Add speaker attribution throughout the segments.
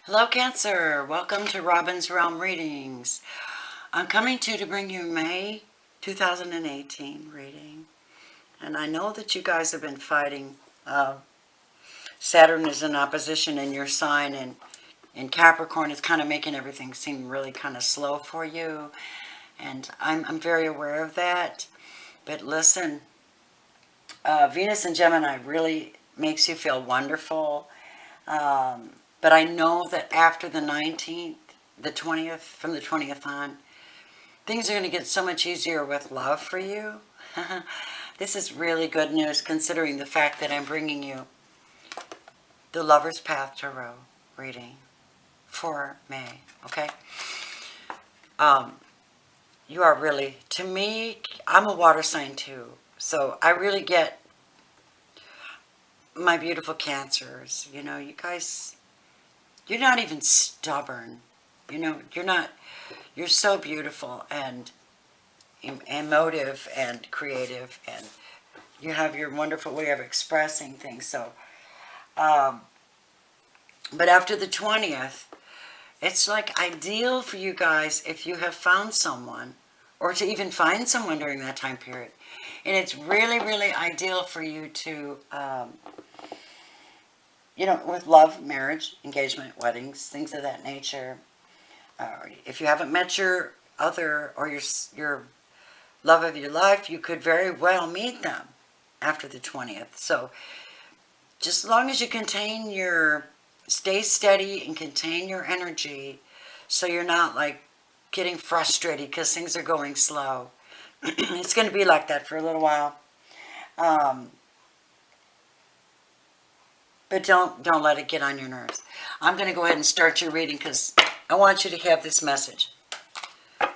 Speaker 1: Hello Cancer, welcome to Robin's Realm Readings. I'm coming to bring you May 2018 reading. And I know that you guys have been fighting. Saturn is in opposition in your sign, and in Capricorn it's kind of making everything seem really kind of slow for you. And I'm very aware of that. But listen, Venus and Gemini really makes you feel wonderful. But I know that after the 19th, the 20th, from the 20th on, things are going to get so much easier with love for you. This is really good news considering the fact that I'm bringing you the Lover's Path Tarot reading for May, okay? You are really, to me, I'm a water sign too, so I really get my beautiful Cancers. You know, you guys, you're not even stubborn. You know, you're so beautiful and emotive and creative, and you have your wonderful way of expressing things. So, but after the 20th, it's like ideal for you guys if you have found someone, or to even find someone during that time period. And it's really, really ideal for you to, you know, with love, marriage, engagement, weddings, things of that nature. If you haven't met your other or your love of your life, you could very well meet them after the 20th. So just as long as you stay steady and contain your energy, so you're not like getting frustrated because things are going slow. It's going to be like that for a little while. But don't let it get on your nerves. I'm going to go ahead and start your reading because I want you to have this message.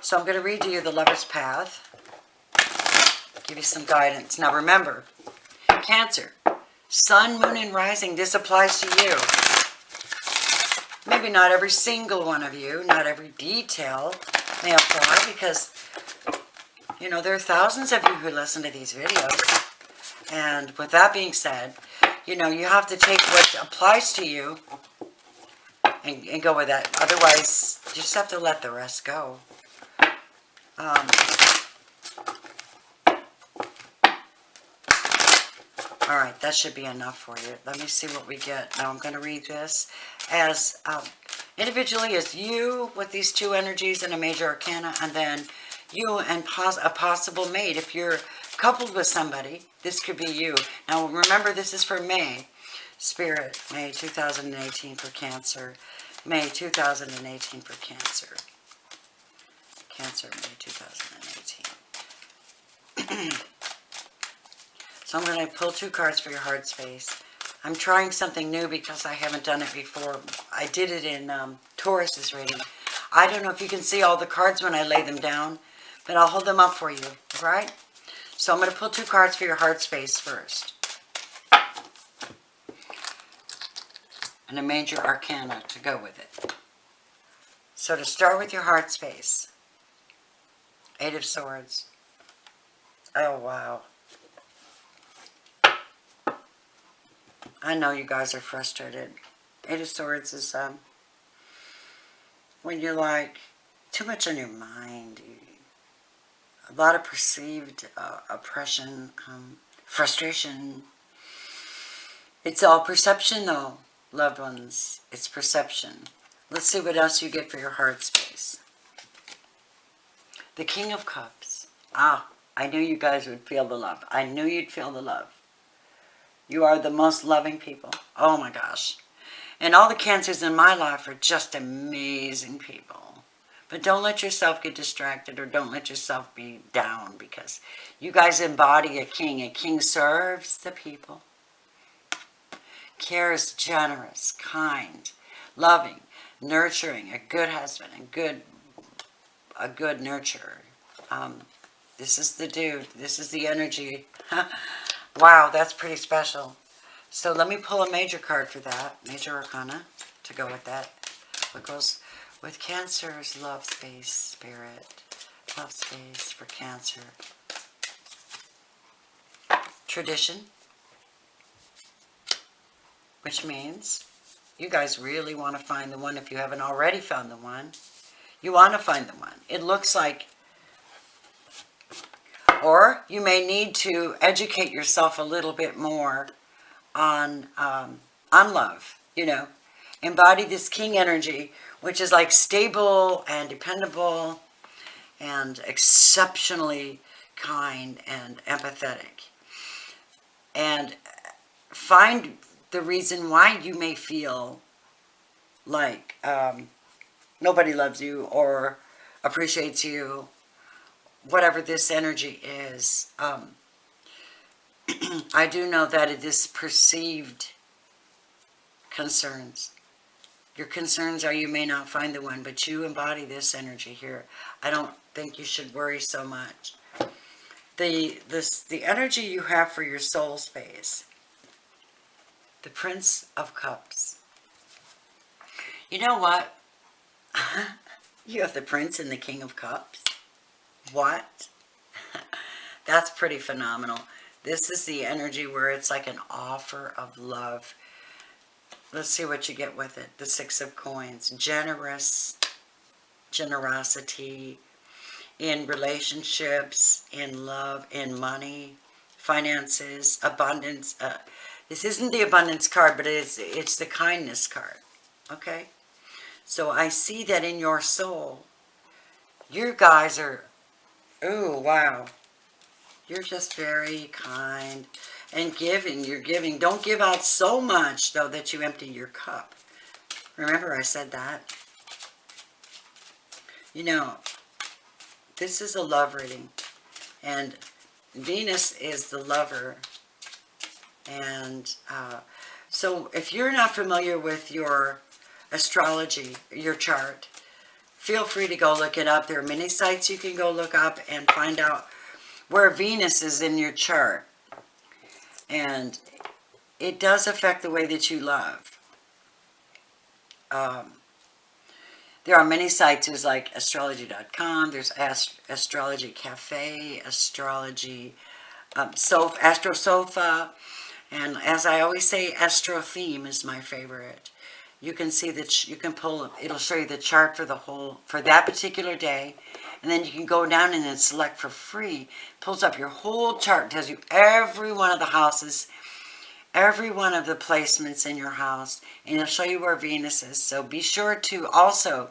Speaker 1: So I'm going to read to you the Lover's Path. Give you some guidance. Now remember, Cancer, Sun, Moon, and Rising, this applies to you. Maybe not every single one of you, not every detail may apply because, you know, there are thousands of you who listen to these videos. And with that being said, you know, you have to take what applies to you and go with that. Otherwise, you just have to let the rest go. All right, that should be enough for you. Let me see what we get. Now I'm going to read this as individually as you with these two energies and a major arcana, and then you and a possible mate. If you're coupled with somebody, this could be you. Now remember, this is for May. Spirit, May 2018 for Cancer. May 2018 for Cancer. Cancer, May 2018. So I'm going to pull 2 cards for your heart space. I'm trying something new because I haven't done it before. I did it in Taurus's reading. I don't know if you can see all the cards when I lay them down, but I'll hold them up for you, all right? So I'm going to pull 2 cards for your heart space first. And a major arcana to go with it. So to start with your heart space, 8 of Swords. Oh, wow. I know you guys are frustrated. 8 of Swords is when you're like too much on your mind. A lot of perceived oppression, frustration. It's all perception though, loved ones. It's perception. Let's see what else you get for your heart space. The King of Cups. Ah, I knew you guys would feel the love. I knew you'd feel the love. You are the most loving people. Oh my gosh. And all the Cancers in my life are just amazing people. But don't let yourself get distracted, or don't let yourself be down, because you guys embody a king. A king serves the people. Cares, generous, kind, loving, nurturing, a good husband, a good nurturer. This is the dude. This is the energy. Wow, that's pretty special. So let me pull a major card for that. Major arcana to go with that. What goes with Cancer's love space, spirit. Love space for Cancer. Tradition. Which means You guys really want to find the one. If you haven't already found the one, you want to find the one. It looks like, or you may need to educate yourself a little bit more on love, you know. Embody this king energy, which is like stable and dependable and exceptionally kind and empathetic. And find the reason why you may feel like nobody loves you or appreciates you, whatever this energy is. I do know that it is perceived concerns. Your concerns are you may not find the one, but you embody this energy here. I don't think you should worry so much. The energy you have for your soul space, the Prince of Cups. You know what? You have the Prince and the King of Cups. What? That's pretty phenomenal. This is the energy where it's like an offer of love. Let's see what you get with it. The Six of Coins. Generosity in relationships, in love, in money, finances, abundance. This isn't the abundance card, but it's the kindness card. Okay? So I see that in your soul, you guys are, ooh, wow. You're just very kind and giving. You're giving. Don't give out so much, though, that you empty your cup. Remember I said that? You know, this is a love reading. And Venus is the lover. And so if you're not familiar with your astrology, your chart, feel free to go look it up. There are many sites you can go look up and find out where Venus is in your chart. And it does affect the way that you love. There are many sites. There's like astrology.com. There's Astrology Cafe, Astrology, Astro Sofa. And as I always say, Astro Theme is my favorite. You can see that you can pull, it'll show you the chart for that particular day. And then you can go down and then select for free. It pulls up your whole chart, tells you every one of the houses, every one of the placements in your house, and it'll show you where Venus is. So be sure to also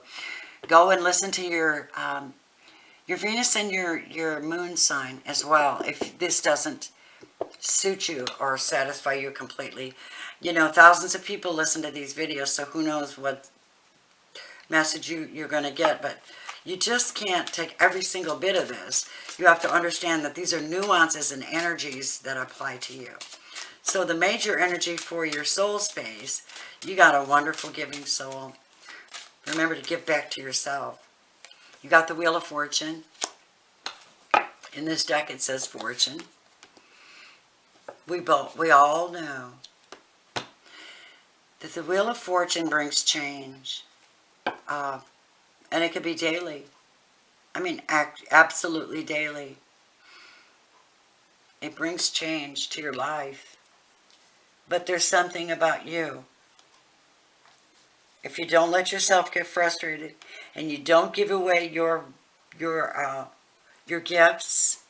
Speaker 1: go and listen to your Venus and your moon sign as well, if this doesn't suit you or satisfy you completely. You know, thousands of people listen to these videos, so who knows what message you're going to get, but you just can't take every single bit of this. You have to understand that these are nuances and energies that apply to you. So the major energy for your soul space, you got a wonderful giving soul. Remember to give back to yourself. You got the Wheel of Fortune. In this deck it says Fortune. We all know that the Wheel of Fortune brings change. And it could be daily. I mean, absolutely daily. It brings change to your life. But there's something about you. If you don't let yourself get frustrated and you don't give away your gifts,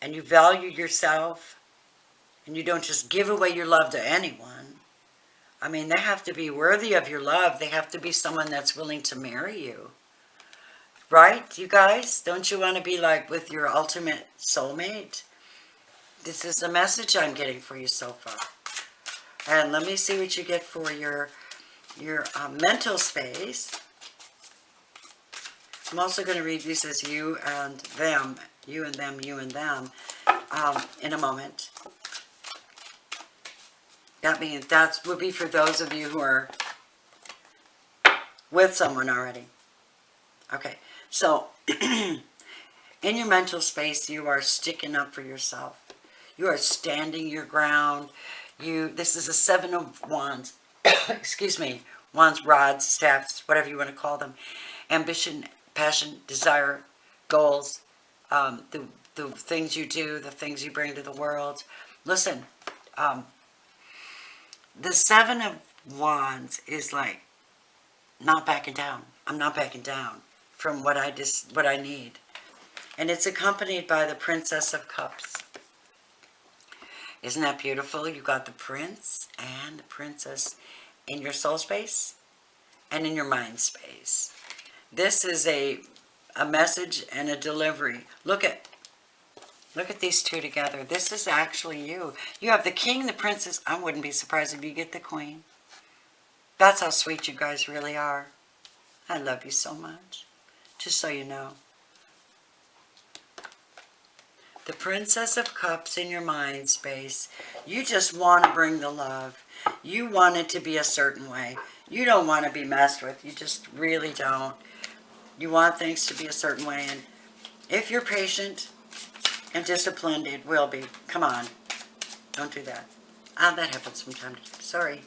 Speaker 1: and you value yourself, and you don't just give away your love to anyone. I mean, they have to be worthy of your love. They have to be someone that's willing to marry you. Right, you guys? Don't you want to be like with your ultimate soulmate? This is the message I'm getting for you so far. And let me see what you get for your mental space. I'm also going to read these as you and them, you and them, you and them, in a moment. That means that would be for those of you who are with someone already. Okay, so in your mental space, you are sticking up for yourself. You are standing your ground. This is a 7 of Wands. Excuse me. Wands, rods, staffs, whatever you want to call them. Ambition, passion, desire, goals, the things you do, the things you bring to the world. Listen, the 7 of Wands is like, not backing down. I'm not backing down from what I need. And it's accompanied by the Princess of Cups. Isn't that beautiful? You got the Prince and the Princess in your soul space and in your mind space. This is a message and a delivery. Look at these two together. This is actually you. You have the King, the Princess. I wouldn't be surprised if you get the Queen. That's how sweet you guys really are. I love you so much. Just so you know. The Princess of Cups in your mind space. You just want to bring the love. You want it to be a certain way. You don't want to be messed with. You just really don't. You want things to be a certain way. And if you're patient and disciplined, it will be. Come on. Don't do that. That happens from time to time. Sorry.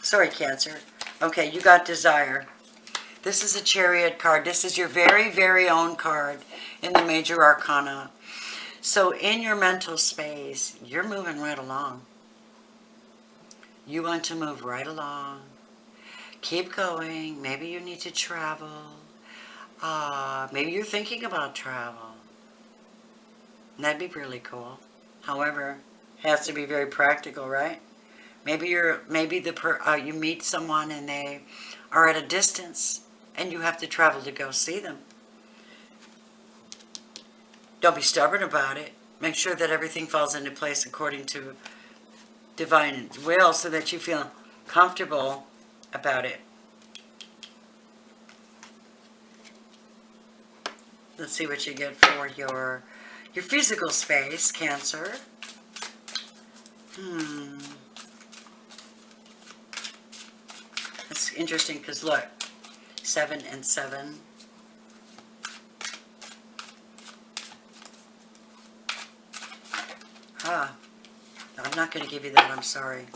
Speaker 1: Sorry, Cancer. Okay, you got Desire. This is a Chariot card. This is your very, very own card in the Major Arcana. So in your mental space, you're moving right along. You want to move right along. Keep going. Maybe you need to travel. Maybe you're thinking about travel. That'd be really cool. However, it has to be very practical, right? Maybe you meet someone and they are at a distance and you have to travel to go see them. Don't be stubborn about it. Make sure that everything falls into place according to divine will so that you feel comfortable about it. Let's see what you get for your physical space, Cancer. That's interesting because look, 7 and 7. I'm not going to give you that, I'm sorry.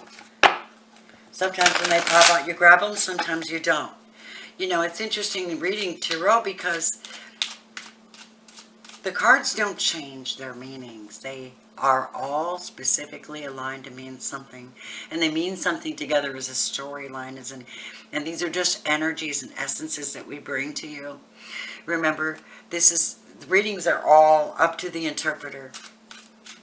Speaker 1: Sometimes when they pop out, you grab them, sometimes you don't. You know, it's interesting reading tarot because the cards don't change their meanings. They are all specifically aligned to mean something. And they mean something together as a storyline. And these are just energies and essences that we bring to you. Remember, the readings are all up to the interpreter.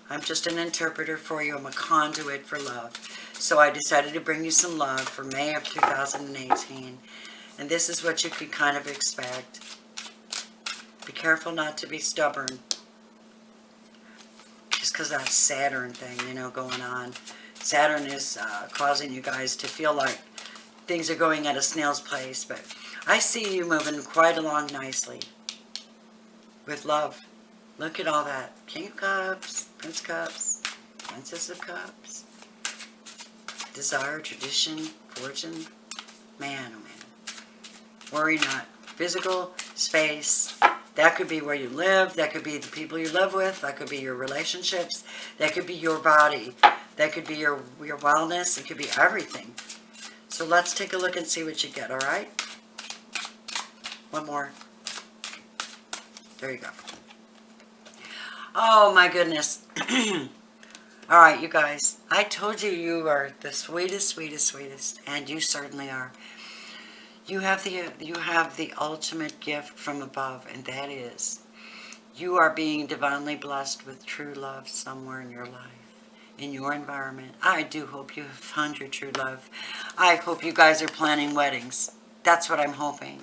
Speaker 1: I'm just an interpreter for you. I'm a conduit for love. So I decided to bring you some love for May of 2018. And this is what you can kind of expect. Be careful not to be stubborn. Just because that Saturn thing, you know, going on. Saturn is causing you guys to feel like things are going at a snail's pace. But I see you moving quite along nicely. With love. Look at all that. King of Cups, Prince of Cups, Princess of Cups. Desire, tradition, fortune. Man, oh man. Worry not. Physical space. That could be where you live. That could be the people you live with. That could be your relationships. That could be your body. That could be your wellness. It could be everything. So let's take a look and see what you get, all right? One more. There you go. Oh, my goodness. All right, you guys. I told you you are the sweetest, sweetest, sweetest. And you certainly are. You have the ultimate gift from above, and that is you are being divinely blessed with true love somewhere in your life, in your environment. I do hope you have found your true love. I hope you guys are planning weddings. That's what I'm hoping.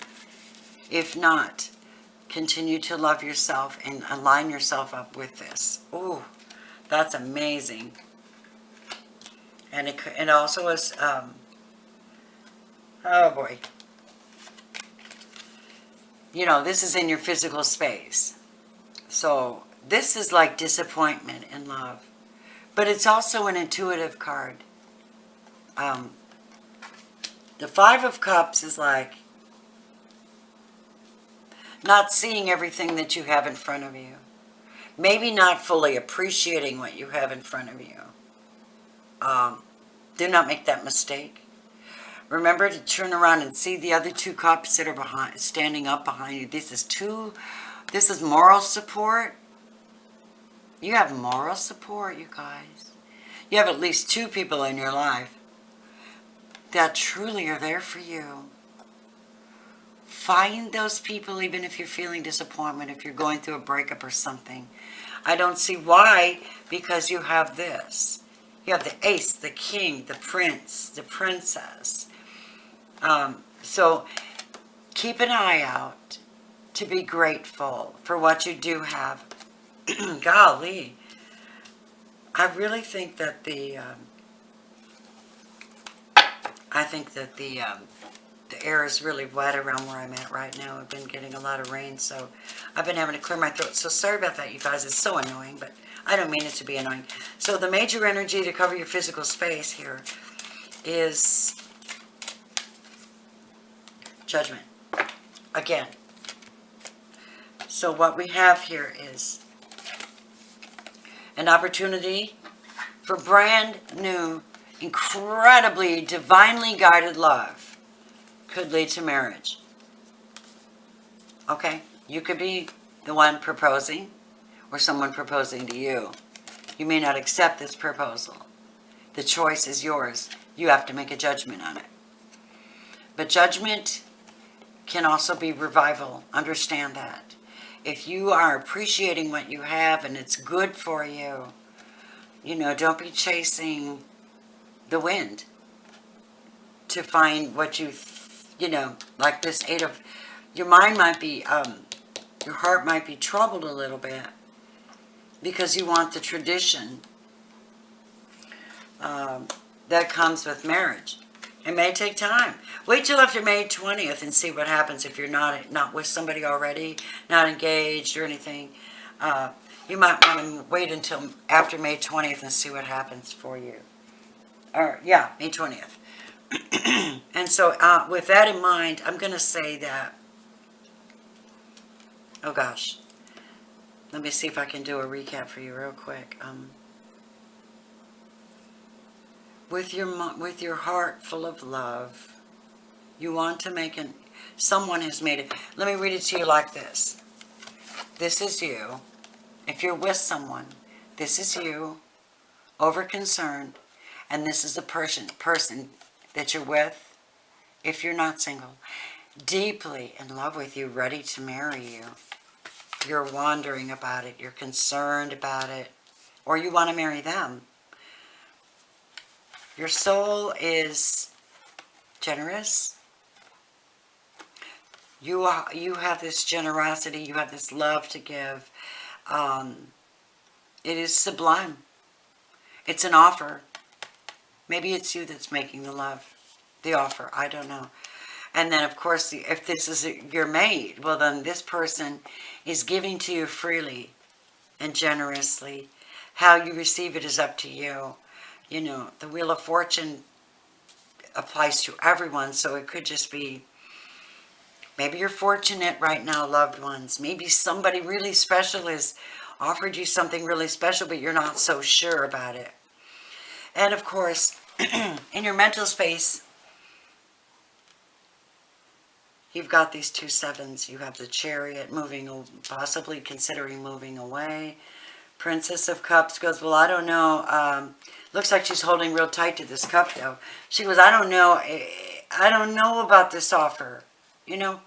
Speaker 1: If not, continue to love yourself and align yourself up with this. Ooh, that's amazing. And it also is, oh boy. You know, this is in your physical space. So this is like disappointment in love. But it's also an intuitive card. The Five of Cups is like not seeing everything that you have in front of you. Maybe not fully appreciating what you have in front of you. Do not make that mistake. Remember to turn around and see the other two cups that are standing up behind you. This is moral support. You have moral support, you guys. You have at least two people in your life that truly are there for you. Find those people, even if you're feeling disappointment, if you're going through a breakup or something. I don't see why, because you have this. You have the ace, the king, the prince, the princess. So keep an eye out to be grateful for what you do have. Golly, I really think that the the air is really wet around where I'm at right now. I've been getting a lot of rain, so I've been having to clear my throat. So sorry about that, you guys. It's so annoying, but I don't mean it to be annoying. So the major energy to cover your physical space here is Judgment. Again. So what we have here is an opportunity for brand new, incredibly divinely guided love. Could lead to marriage. Okay? You could be the one proposing or someone proposing to you. You may not accept this proposal. The choice is yours. You have to make a judgment on it. But judgment can also be revival. Understand that. If you are appreciating what you have and it's good for you, you know, don't be chasing the wind to find what you know, like this eight of, your mind might be, your heart might be troubled a little bit because you want the tradition that comes with marriage. It may take time. Wait till after May 20th and see what happens if you're not with somebody already, not engaged or anything. You might want to wait until after May 20th and see what happens for you. Or, yeah, May 20th. And so with that in mind, I'm going to say that, oh gosh, let me see if I can do a recap for you real quick. With your heart full of love, you want to make someone has made it. Let me read it to you like this. This is you. If you're with someone, this is you, over concerned, and this is the person that you're with, if you're not single, deeply in love with you, ready to marry you. You're wondering about it, you're concerned about it, or you want to marry them. Your soul is generous. You have this generosity, you have this love to give. It is sublime. It's an offer. Maybe it's you that's making the offer. I don't know. And then, of course, if this is your mate, well, then this person is giving to you freely and generously. How you receive it is up to you. You know, the Wheel of Fortune applies to everyone, so it could just be, maybe you're fortunate right now, loved ones. Maybe somebody really special has offered you something really special, but you're not so sure about it. And of course, in your mental space, you've got these 2 sevens. You have the Chariot possibly considering moving away. Princess of Cups goes, well, I don't know. Looks like she's holding real tight to this cup, though. She goes, I don't know. I don't know about this offer. You know,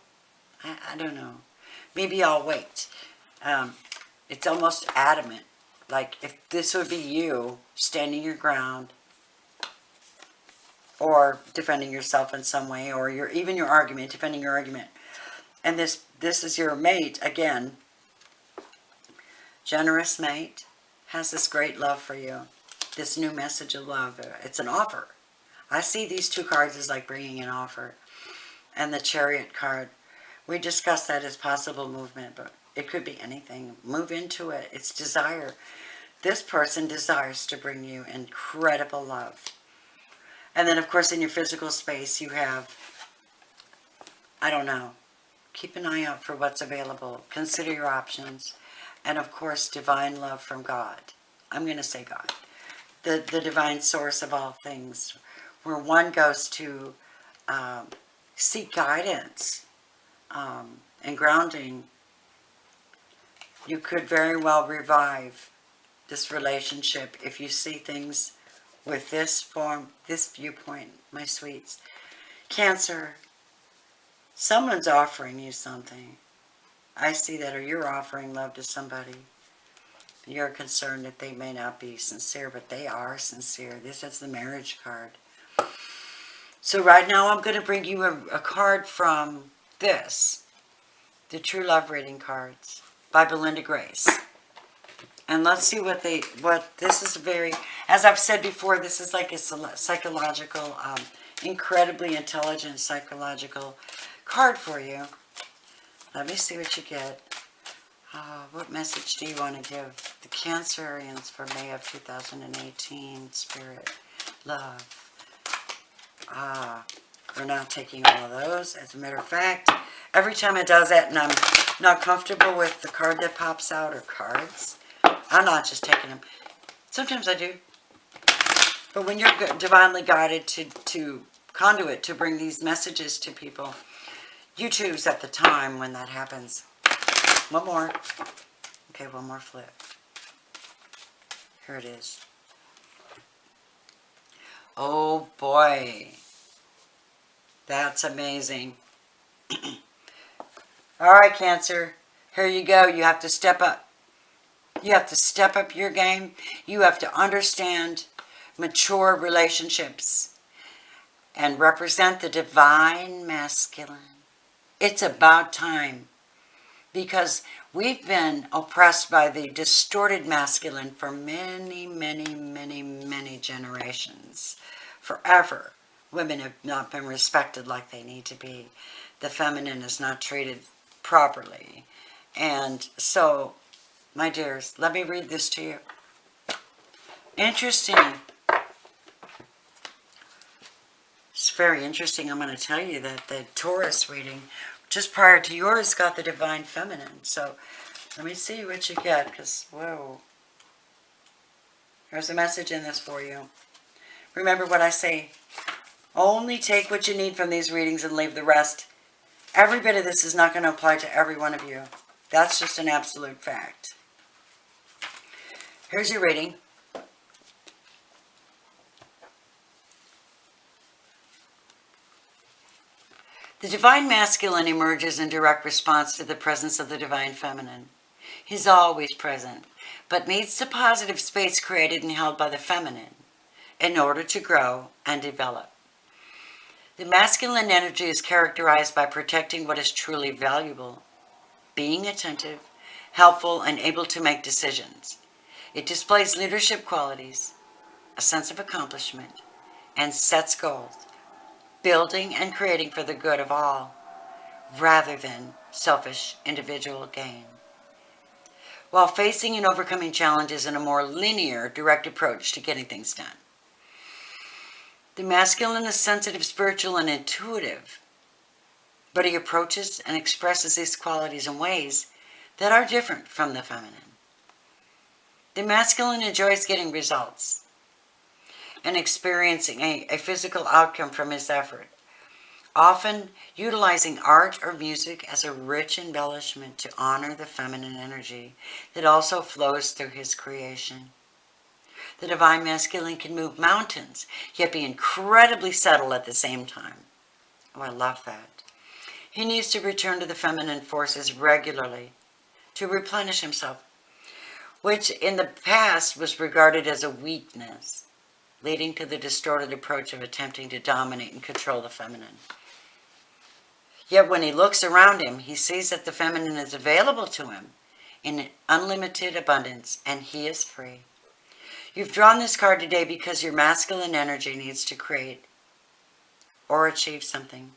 Speaker 1: I don't know. Maybe I'll wait. It's almost adamant. Like, if this would be you standing your ground or defending yourself in some way, or even your argument, defending your argument. And this is your mate, again. Generous mate has this great love for you. This new message of love. It's an offer. I see these 2 cards as like bringing an offer. And the Chariot card. We discussed that as possible movement, but it could be anything. Move into it. It's desire. This person desires to bring you incredible love. And then, of course, in your physical space, you have, I don't know, keep an eye out for what's available. Consider your options. And, of course, divine love from God. I'm going to say God. The divine source of all things. Where one goes to seek guidance and grounding. You could very well revive this relationship if you see things with this form, this viewpoint, my sweets. Cancer, someone's offering you something. I see that, or you're offering love to somebody. You're concerned that they may not be sincere, but they are sincere. This is the marriage card. So right now I'm going to bring you a card from this, the True Love Reading cards by Belinda Grace. And let's see what this is very, as I've said before, this is like a psychological, incredibly intelligent psychological card for you. Let me see what you get. What message do you want to give the Cancerians for May of 2018? Spirit, love. We're not taking all of those. As a matter of fact, every time it does that and I'm not comfortable with the card that pops out or cards, I'm not just taking them. Sometimes I do. But when you're divinely guided to conduit to bring these messages to people, you choose at the time when that happens. One more. Okay, one more flip. Here it is. Oh boy. That's amazing. All right, Cancer. Here you go. You have to step up. You have to step up your game. You have to understand mature relationships and represent the divine masculine. It's about time, because we've been oppressed by the distorted masculine for many, many, many, many generations. Forever, women have not been respected like they need to be. The feminine is not treated properly. And so, my dears, let me read this to you. Interesting. It's very interesting. I'm going to tell you that the Taurus reading, just prior to yours, got the divine feminine. So, let me see what you get, because, whoa. There's a message in this for you. Remember what I say. Only take what you need from these readings and leave the rest. Every bit of this is not going to apply to every one of you. That's just an absolute fact. Here's your reading. The divine masculine emerges in direct response to the presence of the divine feminine. He's always present, but needs the positive space created and held by the feminine in order to grow and develop. The masculine energy is characterized by protecting what is truly valuable, being attentive, helpful, and able to make decisions. It displays leadership qualities, a sense of accomplishment, and sets goals, building and creating for the good of all, rather than selfish individual gain. While facing and overcoming challenges in a more linear, direct approach to getting things done. The masculine is sensitive, spiritual, and intuitive, but he approaches and expresses these qualities in ways that are different from the feminine. The masculine enjoys getting results and experiencing a physical outcome from his effort, often utilizing art or music as a rich embellishment to honor the feminine energy that also flows through his creation. The divine masculine can move mountains, yet be incredibly subtle at the same time. Oh, I love that. He needs to return to the feminine forces regularly to replenish himself, which in the past was regarded as a weakness, leading to the distorted approach of attempting to dominate and control the feminine. Yet when he looks around him, he sees that the feminine is available to him in unlimited abundance, and he is free. You've drawn this card today because your masculine energy needs to create or achieve something,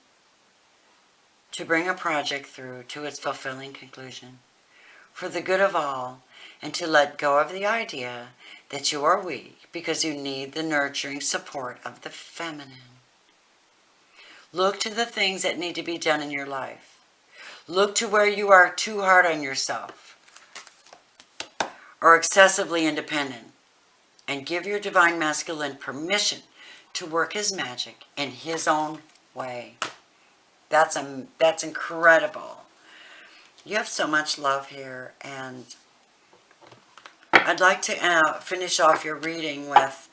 Speaker 1: to bring a project through to its fulfilling conclusion, for the good of all, and to let go of the idea that you are weak because you need the nurturing support of the feminine. Look to the things that need to be done in your life. Look to where you are too hard on yourself or excessively independent, and give your divine masculine permission to work his magic in his own way. That's incredible. You have so much love here, and I'd like to finish off your reading with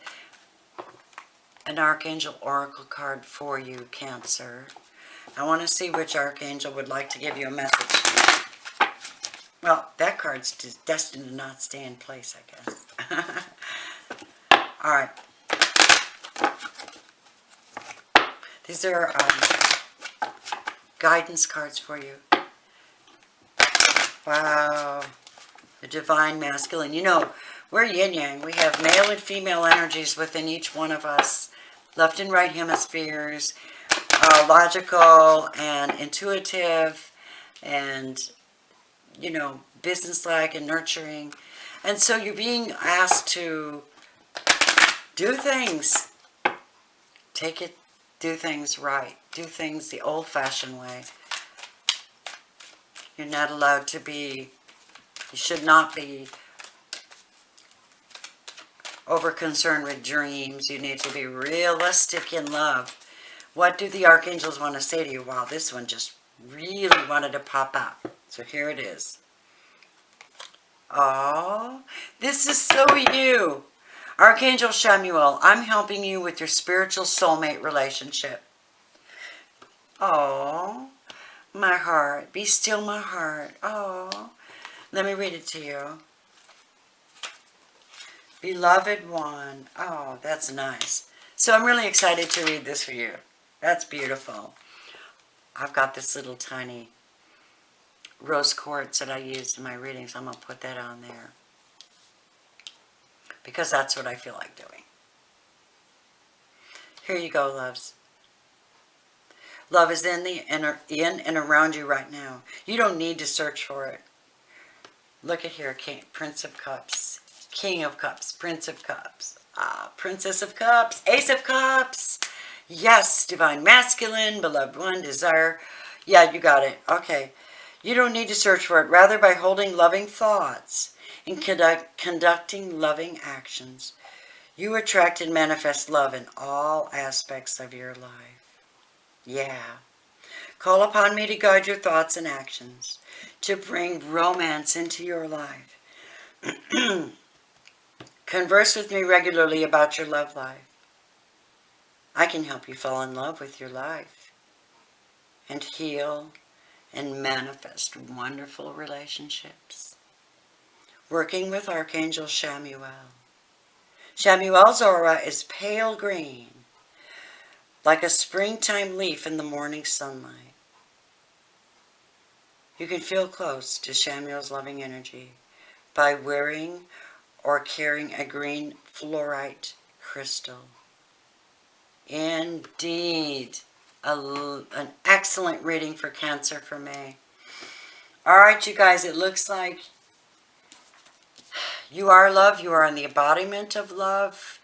Speaker 1: an Archangel Oracle card for you, Cancer. I want to see which Archangel would like to give you a message. Well, that card's destined to not stay in place, I guess. All right. These are guidance cards for you. Wow. The Divine Masculine. You know, we're yin-yang. We have male and female energies within each one of us. Left and right hemispheres. Logical and intuitive. And, you know, businesslike and nurturing. And so you're being asked to do things. Take it. Do things right. Do things the old-fashioned way. You're not allowed to be, you should not be over-concerned with dreams. You need to be realistic in love. What do the archangels want to say to you? Wow, this one just really wanted to pop out. So here it is. Oh, this is so you. Archangel Chamuel, I'm helping you with your spiritual soulmate relationship. Oh, my heart. Be still, my heart. Oh, let me read it to you. Beloved one. Oh, that's nice. So I'm really excited to read this for you. That's beautiful. I've got this little tiny rose quartz that I use in my readings. I'm going to put that on there, because that's what I feel like doing. Here you go, loves. Love is in and around you right now. You don't need to search for it. Look at here, Prince of Cups, King of Cups, Prince of Cups, Princess of Cups, Ace of Cups. Yes, Divine Masculine, Beloved One, Desire. Yeah, you got it. Okay. You don't need to search for it. Rather, by holding loving thoughts and conducting loving actions, you attract and manifest love in all aspects of your life. Yeah. Call upon me to guide your thoughts and actions, to bring romance into your life. Converse with me regularly about your love life. I can help you fall in love with your life and heal and manifest wonderful relationships. Working with Archangel Chamuel. Chamuel's aura is pale green, like a springtime leaf in the morning sunlight. You can feel close to Chamuel's loving energy by wearing or carrying a green fluorite crystal. Indeed, an excellent reading for Cancer for May. All right, you guys, it looks like you are love. You are in the embodiment of love,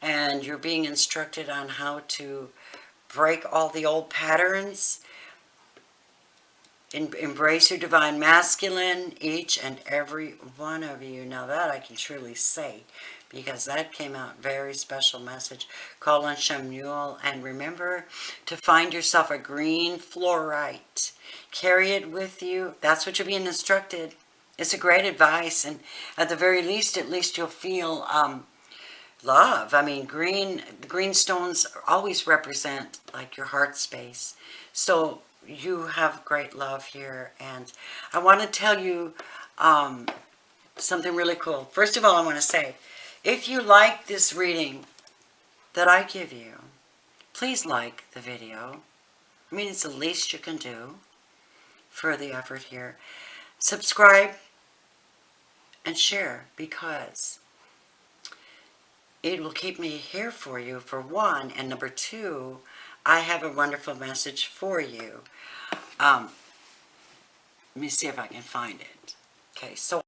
Speaker 1: and you're being instructed on how to break all the old patterns. Embrace your Divine Masculine, each and every one of you. Now that I can truly say, because that came out very special message. Call on Chamuel, and remember to find yourself a green fluorite. Carry it with you. That's what you're being instructed. It's a great advice, and at the very least, at least you'll feel love. I mean, the green stones always represent like your heart space. So you have great love here, and I want to tell you something really cool. First of all, I want to say, if you like this reading that I give you, please like the video. I mean, it's the least you can do for the effort here. Subscribe and share, because it will keep me here for you, for one, and number two, I have a wonderful message for you. Let me see if I can find it. Okay, so